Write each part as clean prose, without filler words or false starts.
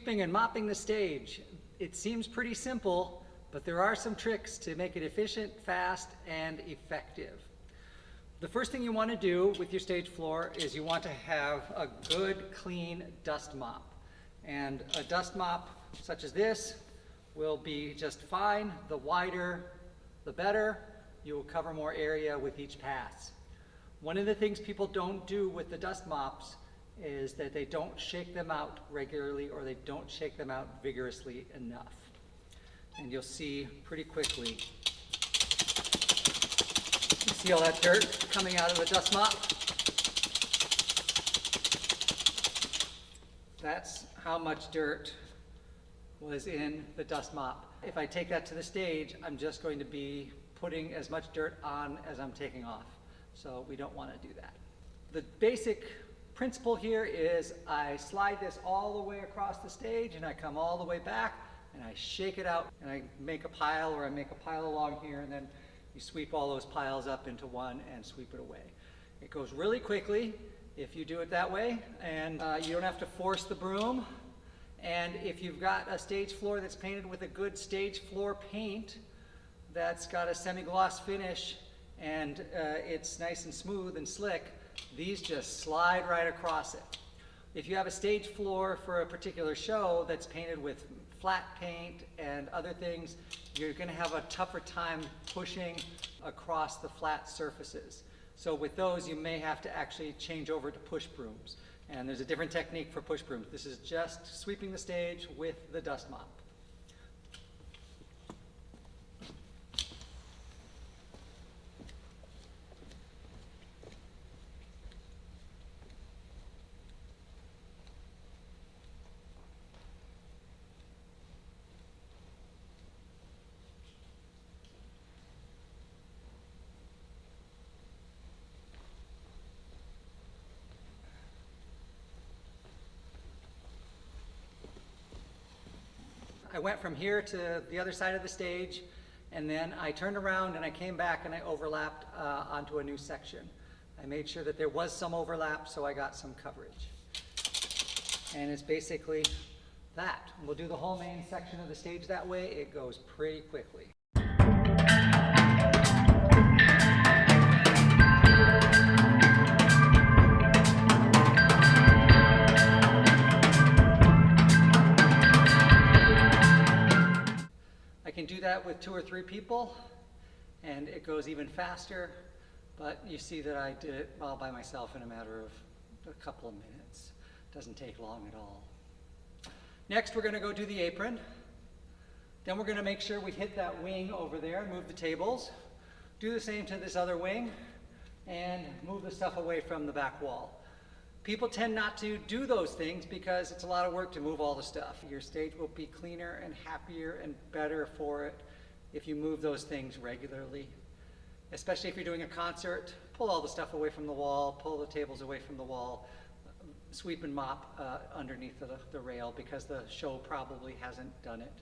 Sweeping and mopping the stage. It seems pretty simple, but there are some tricks to make it efficient, fast, and effective. The first thing you want to do with your stage floor is you want to have a good, clean dust mop. And a dust mop such as this will be just fine. The wider, the better. You will cover more area with each pass. One of the things people don't do with the dust mops is that they don't shake them out regularly, or they don't shake them out vigorously enough. And you'll see pretty quickly. You see all that dirt coming out of the dust mop? That's how much dirt was in the dust mop. If I take that to the stage, I'm just going to be putting as much dirt on as I'm taking off. So we don't want to do that. The basic principle here is I slide this all the way across the stage, and I come all the way back, and I shake it out, and I make a pile, or I make a pile along here, and then you sweep all those piles up into one and sweep it away. It goes really quickly if you do it that way, and you don't have to force the broom. And if you've got a stage floor that's painted with a good stage floor paint that's got a semi-gloss finish, and it's nice and smooth and slick, these just slide right across it. If you have a stage floor for a particular show that's painted with flat paint and other things, you're going to have a tougher time pushing across the flat surfaces. So with those, you may have to actually change over to push brooms. And there's a different technique for push brooms. This is just sweeping the stage with the dust mop. I went from here to the other side of the stage, and then I turned around and I came back and I overlapped onto a new section. I made sure that there was some overlap, so I got some coverage. And it's basically that. We'll do the whole main section of the stage that way. It goes pretty quickly. I can do that with 2 or 3 people, and it goes even faster, but you see that I did it all by myself in a matter of a couple of minutes. Doesn't take long at all. Next, we're going to go do the apron. Then we're going to make sure we hit that wing over there, move the tables. Do the same to this other wing, and move the stuff away from the back wall. People tend not to do those things because it's a lot of work to move all the stuff. Your stage will be cleaner and happier and better for it if you move those things regularly. Especially if you're doing a concert, pull all the stuff away from the wall, pull the tables away from the wall, sweep and mop underneath the rail, because the show probably hasn't done it.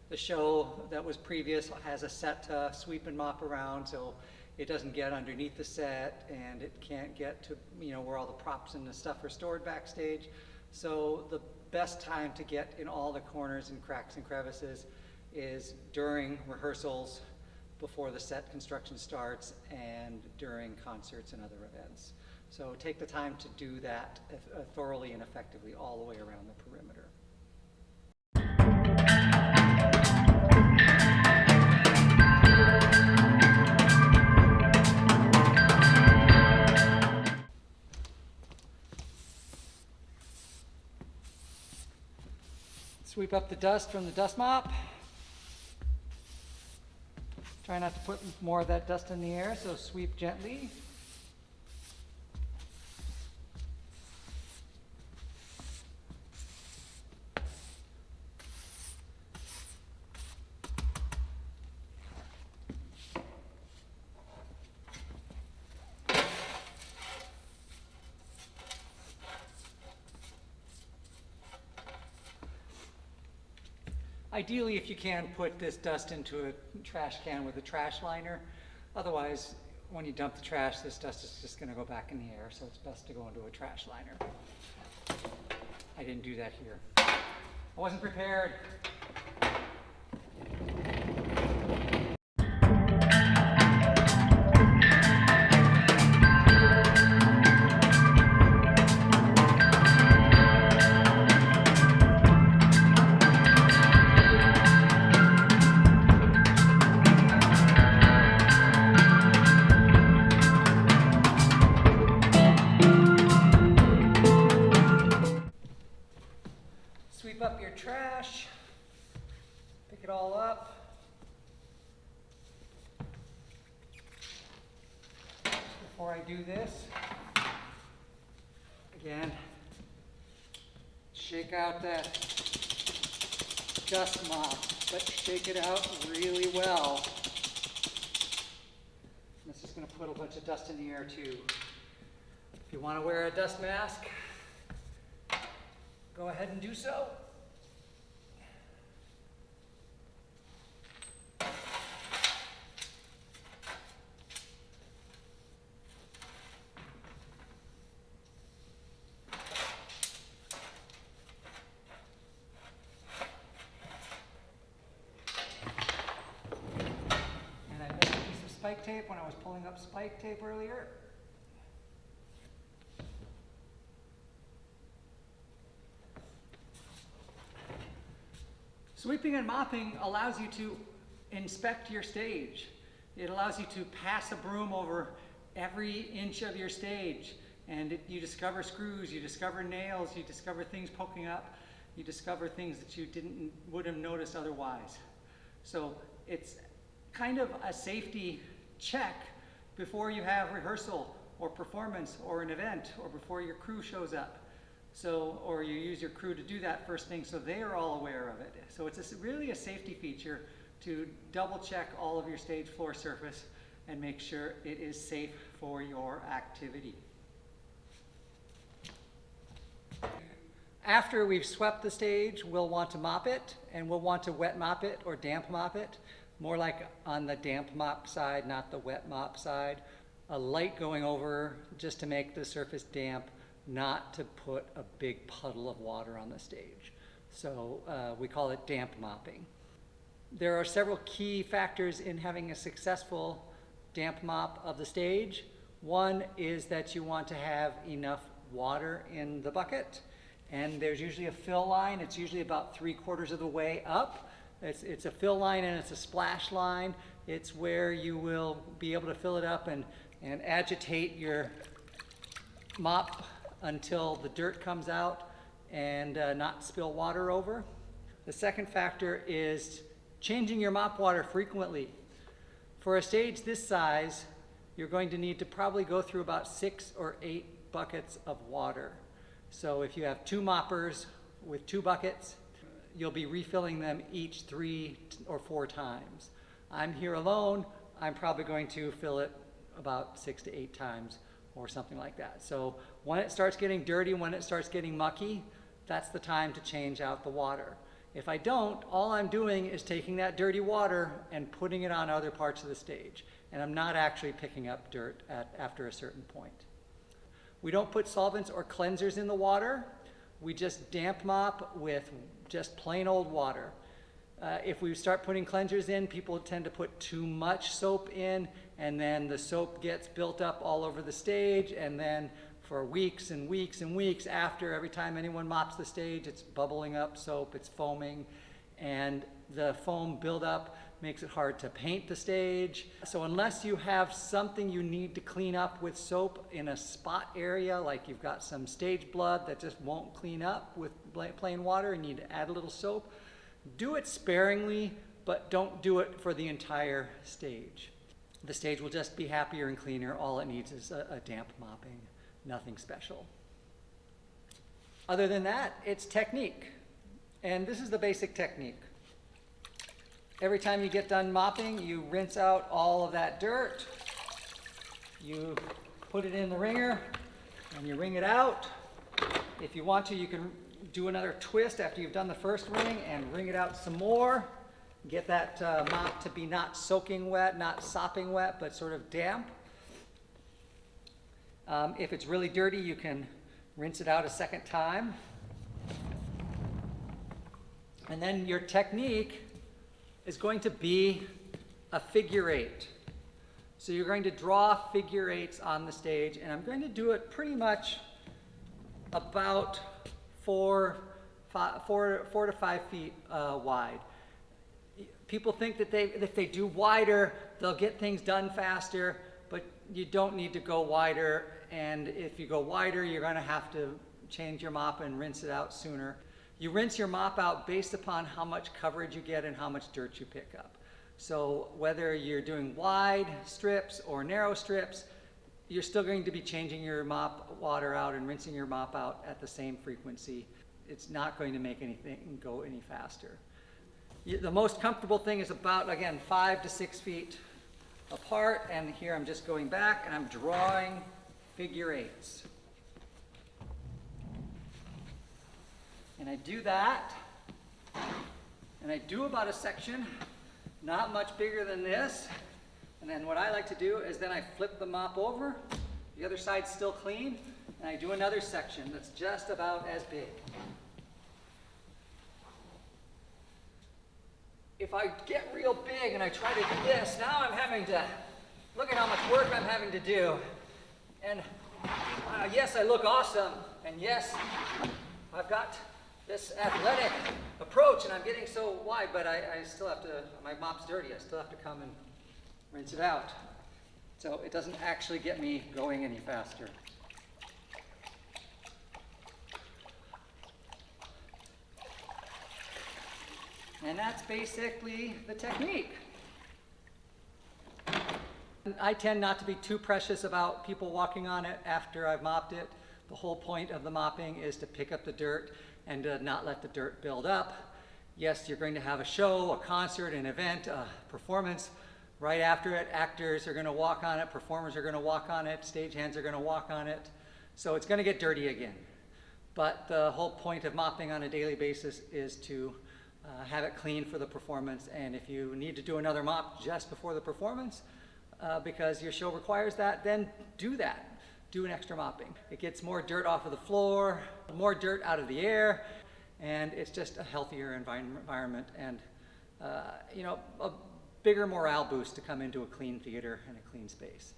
The show that was previous has a set to sweep and mop around, so it doesn't get underneath the set, and it can't get to, where all the props and the stuff are stored backstage. So the best time to get in all the corners and cracks and crevices is during rehearsals, before the set construction starts, and during concerts and other events. So take the time to do that thoroughly and effectively all the way around the perimeter. Sweep up the dust from the dust mop. Try not to put more of that dust in the air, so sweep gently. Ideally, if you can, put this dust into a trash can with a trash liner. Otherwise, when you dump the trash, this dust is just going to go back in the air, so it's best to go into a trash liner. I didn't do that here. I wasn't prepared. Sweep up your trash, pick it all up. Before I do this, again, shake out that dust mop, but shake it out really well. This is going to put a bunch of dust in the air too. If you want to wear a dust mask, go ahead and do so. And I missed a piece of spike tape when I was pulling up spike tape earlier. Sweeping and mopping allows you to inspect your stage. It allows you to pass a broom over every inch of your stage, and you discover screws, you discover nails, you discover things poking up, you discover things that you would have noticed otherwise. So it's kind of a safety check before you have rehearsal or performance or an event or before your crew shows up. So, or you use your crew to do that first thing so they are all aware of it. So it's really a safety feature to double check all of your stage floor surface and make sure it is safe for your activity. After we've swept the stage, we'll want to mop it, and we'll want to wet mop it or damp mop it, more like on the damp mop side, not the wet mop side. A light going over just to make the surface damp, not to put a big puddle of water on the stage. So we call it damp mopping. There are several key factors in having a successful damp mop of the stage. One is that you want to have enough water in the bucket, and there's usually a fill line. It's usually about 3/4 of the way up. It's a fill line and it's a splash line. It's where you will be able to fill it up and agitate your mop until the dirt comes out and not spill water over. The second factor is changing your mop water frequently. For a stage this size, you're going to need to probably go through about 6 or 8 buckets of water. So if you have 2 moppers with 2 buckets, you'll be refilling them each 3 or 4 times. I'm here alone, I'm probably going to fill it about 6 to 8 times or something like that. So when it starts getting dirty, when it starts getting mucky, that's the time to change out the water. If I don't, all I'm doing is taking that dirty water and putting it on other parts of the stage. And I'm not actually picking up dirt after a certain point. We don't put solvents or cleansers in the water. We just damp mop with just plain old water. If we start putting cleansers in, people tend to put too much soap in, and then the soap gets built up all over the stage, and then for weeks and weeks and weeks after, every time anyone mops the stage, it's bubbling up soap, it's foaming, and the foam buildup makes it hard to paint the stage. So unless you have something you need to clean up with soap in a spot area, like you've got some stage blood that just won't clean up with plain water and you need to add a little soap, do it sparingly, but don't do it for the entire stage. The stage will just be happier and cleaner. All it needs is a damp mopping, nothing special. Other than that, it's technique. And this is the basic technique. Every time you get done mopping, you rinse out all of that dirt. You put it in the wringer and you wring it out. If you want to, you can do another twist after you've done the first wring and wring it out some more. Get that mop to be not soaking wet, not sopping wet, but sort of damp. If it's really dirty, you can rinse it out a second time. And then your technique is going to be a figure eight. So you're going to draw figure eights on the stage, and I'm going to do it pretty much about 4 to 5 feet wide. People think that if they do wider, they'll get things done faster, but you don't need to go wider. And if you go wider, you're going to have to change your mop and rinse it out sooner. You rinse your mop out based upon how much coverage you get and how much dirt you pick up. So whether you're doing wide strips or narrow strips, you're still going to be changing your mop water out and rinsing your mop out at the same frequency. It's not going to make anything go any faster. The most comfortable thing is about, again, 5 to 6 feet apart, and here I'm just going back and I'm drawing figure eights. And I do that, and I do about a section, not much bigger than this. And then what I like to do is then I flip the mop over, the other side's still clean, and I do another section that's just about as big. If I get real big and I try to do this, now I'm having to, look at how much work I'm having to do. And yes, I look awesome, and yes, I've got this athletic approach and I'm getting so wide, but I still have to, my mop's dirty, I still have to come and rinse it out. So it doesn't actually get me going any faster. And that's basically the technique. I tend not to be too precious about people walking on it after I've mopped it. The whole point of the mopping is to pick up the dirt and to not let the dirt build up. Yes, you're going to have a show, a concert, an event, a performance. Right after it, actors are going to walk on it, performers are going to walk on it, stagehands are going to walk on it. So it's going to get dirty again. But the whole point of mopping on a daily basis is to have it clean for the performance. And if you need to do another mop just before the performance, because your show requires that, then do that. Do an extra mopping. It gets more dirt off of the floor, more dirt out of the air, and it's just a healthier environment and you know, a bigger morale boost to come into a clean theater and a clean space.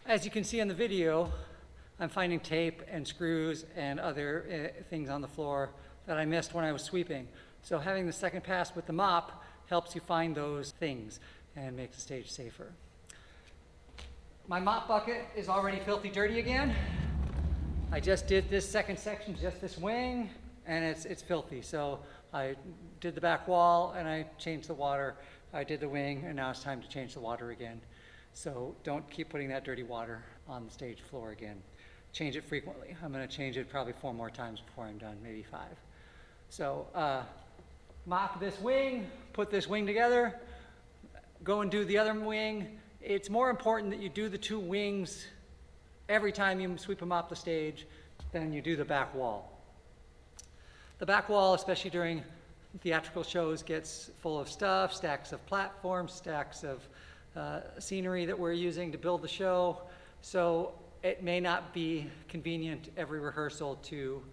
As you can see in the video, I'm finding tape and screws and other things on the floor that I missed when I was sweeping. So having the second pass with the mop helps you find those things and makes the stage safer. My mop bucket is already filthy dirty again. I just did this second section, just this wing, and it's filthy. So I did the back wall and I changed the water. I did the wing, and now it's time to change the water again. So don't keep putting that dirty water on the stage floor again. Change it frequently. I'm going to change it probably 4 more times before I'm done, maybe 5. So mop this wing, put this wing together, go and do the other wing. It's more important that you do the 2 wings every time you sweep and mop the stage than you do the back wall. The back wall, especially during theatrical shows, gets full of stuff, stacks of platforms, stacks of scenery that we're using to build the show. So it may not be convenient every rehearsal to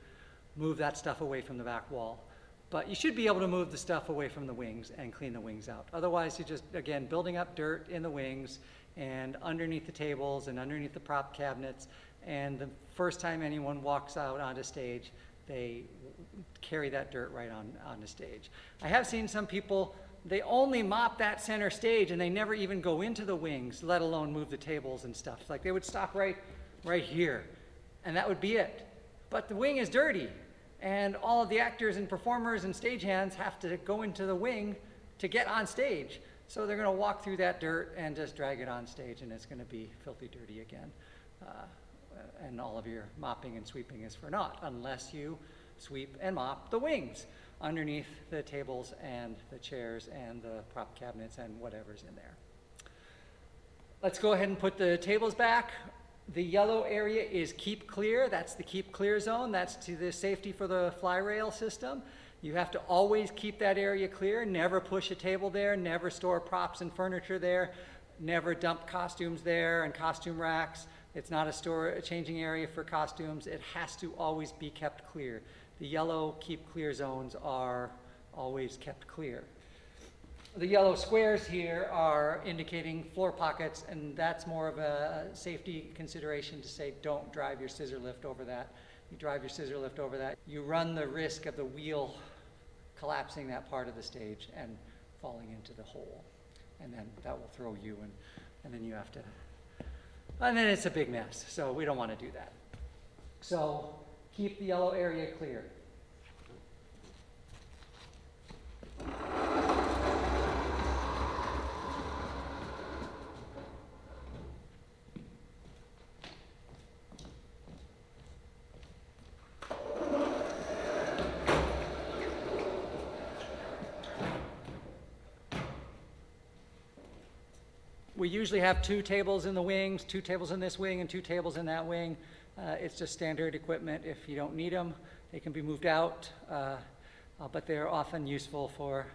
move that stuff away from the back wall. But you should be able to move the stuff away from the wings and clean the wings out. Otherwise, you're just, again, building up dirt in the wings and underneath the tables and underneath the prop cabinets. And the first time anyone walks out onto stage, they carry that dirt right on the stage. I have seen some people, they only mop that center stage and they never even go into the wings, let alone move the tables and stuff. Like they would stop right here, and that would be it. But the wing is dirty, and all of the actors and performers and stagehands have to go into the wing to get on stage. So they're going to walk through that dirt and just drag it on stage, and it's going to be filthy dirty again. And all of your mopping and sweeping is for naught, unless you sweep and mop the wings underneath the tables and the chairs and the prop cabinets and whatever's in there. Let's go ahead and put the tables back. The yellow area is keep clear. That's the keep clear zone. That's to the safety for the fly rail system. You have to always keep that area clear. Never push a table there. Never store props and furniture there. Never dump costumes there and costume racks. It's not a changing area for costumes. It has to always be kept clear. The yellow keep clear zones are always kept clear. The yellow squares here are indicating floor pockets, and that's more of a safety consideration to say don't drive your scissor lift over that. You drive your scissor lift over that, you run the risk of the wheel collapsing that part of the stage and falling into the hole. And then that will throw you, and then you have to, and then it's a big mess. So we don't want to do that. So keep the yellow area clear. We usually have 2 tables in the wings, 2 tables in this wing and 2 tables in that wing. It's just standard equipment. If you don't need them, they can be moved out, but they're often useful for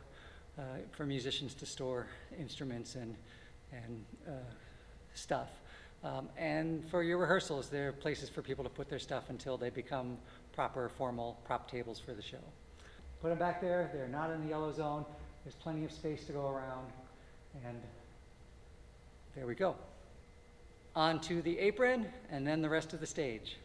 musicians to store instruments and stuff. And for your rehearsals, they're places for people to put their stuff until they become proper formal prop tables for the show. Put them back there. They're not in the yellow zone. There's plenty of space to go around, and there we go. On to the apron, and then the rest of the stage.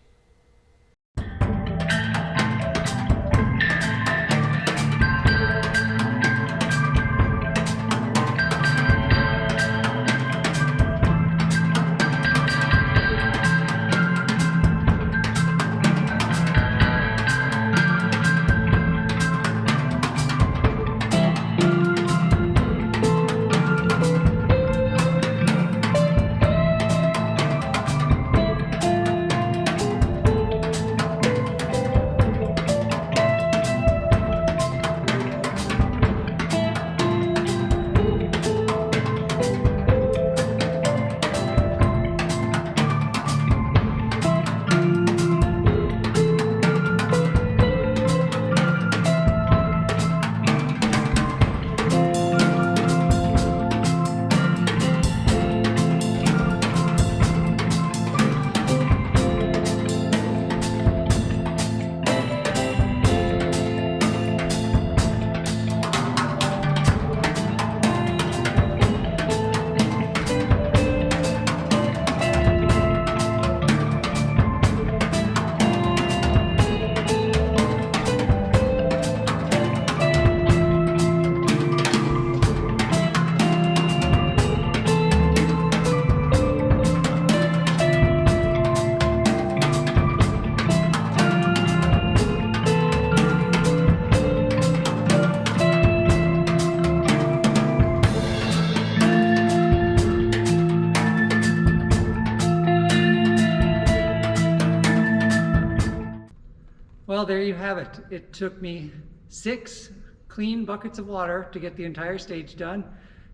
Well, there you have it. It took me 6 clean buckets of water to get the entire stage done,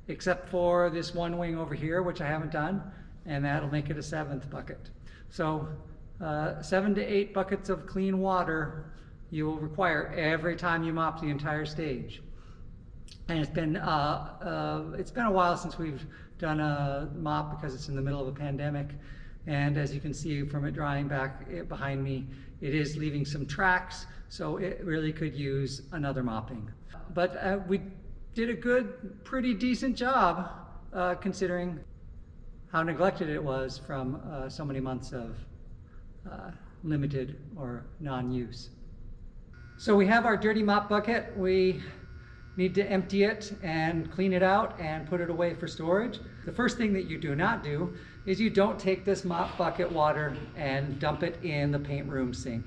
except for this one wing over here, which I haven't done, and that'll make it a 7th bucket. So 7 to 8 buckets of clean water you will require every time you mop the entire stage. And it's been a while since we've done a mop because it's in the middle of a pandemic. And as you can see from it drying back behind me, it is leaving some tracks, so it really could use another mopping. But we did a good, pretty decent job considering how neglected it was from so many months of limited or non-use. So we have our dirty mop bucket. We need to empty it and clean it out and put it away for storage. The first thing that you do not do is you don't take this mop bucket water and dump it in the paint room sink.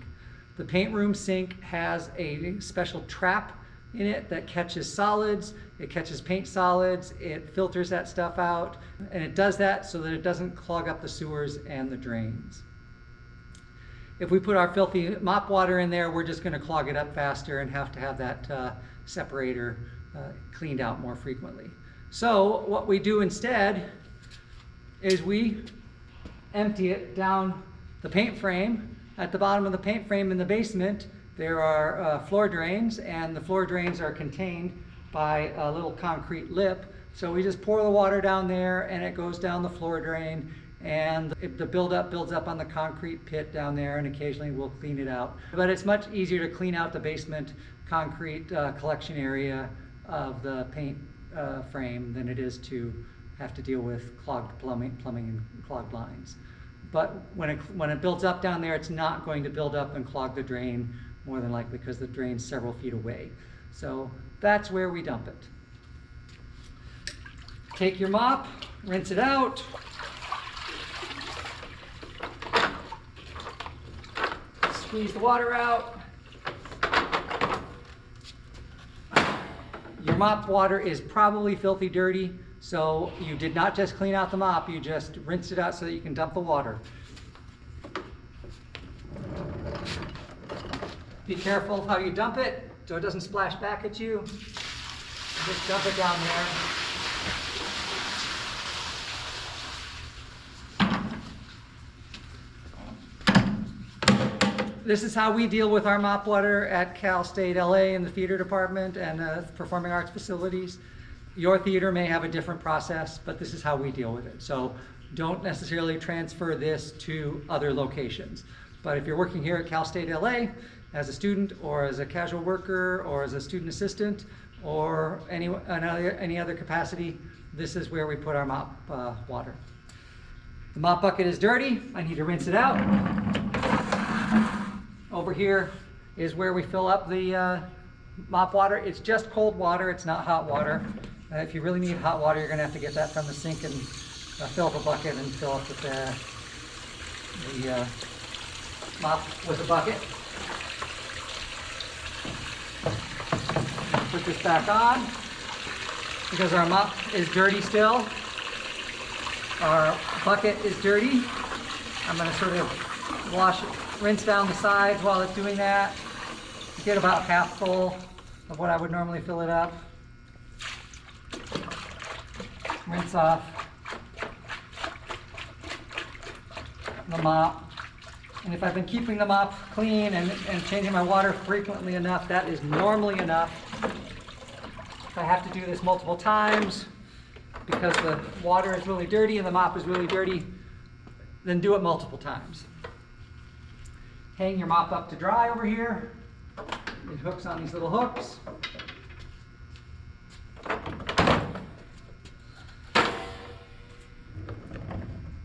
The paint room sink has a special trap in it that catches solids, it catches paint solids, it filters that stuff out, and it does that so that it doesn't clog up the sewers and the drains. If we put our filthy mop water in there, we're just going to clog it up faster and have to have that separator cleaned out more frequently. So what we do instead is we empty it down the paint frame. At the bottom of the paint frame in the basement, there are floor drains, and the floor drains are contained by a little concrete lip. So we just pour the water down there and it goes down the floor drain, and the buildup builds up on the concrete pit down there, and occasionally we'll clean it out. But it's much easier to clean out the basement concrete collection area of the paint frame than it is to have to deal with clogged plumbing and clogged lines. But when it builds up down there, it's not going to build up and clog the drain, more than likely, because the drain's several feet away. So that's where we dump it. Take your mop, rinse it out. Squeeze the water out. Your mop water is probably filthy dirty, so you did not just clean out the mop, you just rinsed it out so that you can dump the water. Be careful how you dump it so it doesn't splash back at you. Just dump it down there. This is how we deal with our mop water at Cal State LA in the theater department and performing arts facilities. Your theater may have a different process, but this is how we deal with it. So don't necessarily transfer this to other locations. But if you're working here at Cal State LA as a student or as a casual worker or as a student assistant or any other capacity, this is where we put our mop water. The mop bucket is dirty. I need to rinse it out. Over here is where we fill up the mop water. It's just cold water, it's not hot water. If you really need hot water, you're gonna have to get that from the sink and fill up a bucket and fill up with the mop with a bucket. Put this back on because our mop is dirty still. Our bucket is dirty. I'm gonna sort of rinse down the sides while it's doing that. Get about half full of what I would normally fill it up. Rinse off the mop. And if I've been keeping the mop clean and changing my water frequently enough, that is normally enough. If I have to do this multiple times because the water is really dirty and the mop is really dirty, then do it multiple times. Hang your mop up to dry over here. It hooks on these little hooks.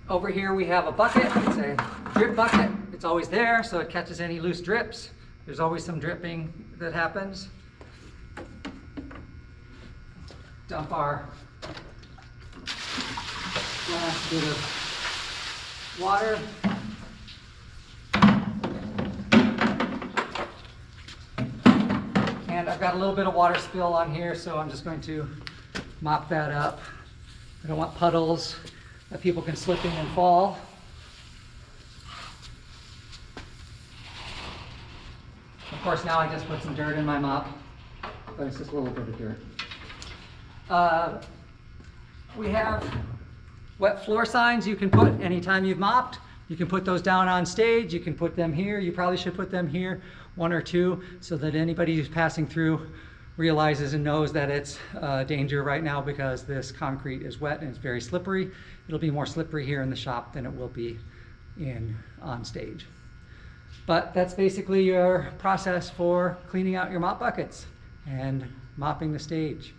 Over here we have a bucket. It's a drip bucket. It's always there, so it catches any loose drips. There's always some dripping that happens. Dump our last bit of water. And I've got a little bit of water spill on here, so I'm just going to mop that up. I don't want puddles that people can slip in and fall. Of course, now I just put some dirt in my mop, but it's just a little bit of dirt. We have wet floor signs you can put anytime you've mopped. You can put those down on stage. You can put them here. You probably should put them here, one or two, so that anybody who's passing through realizes and knows that it's danger right now because this concrete is wet and it's very slippery. It'll be more slippery here in the shop than it will be on stage. But that's basically your process for cleaning out your mop buckets and mopping the stage.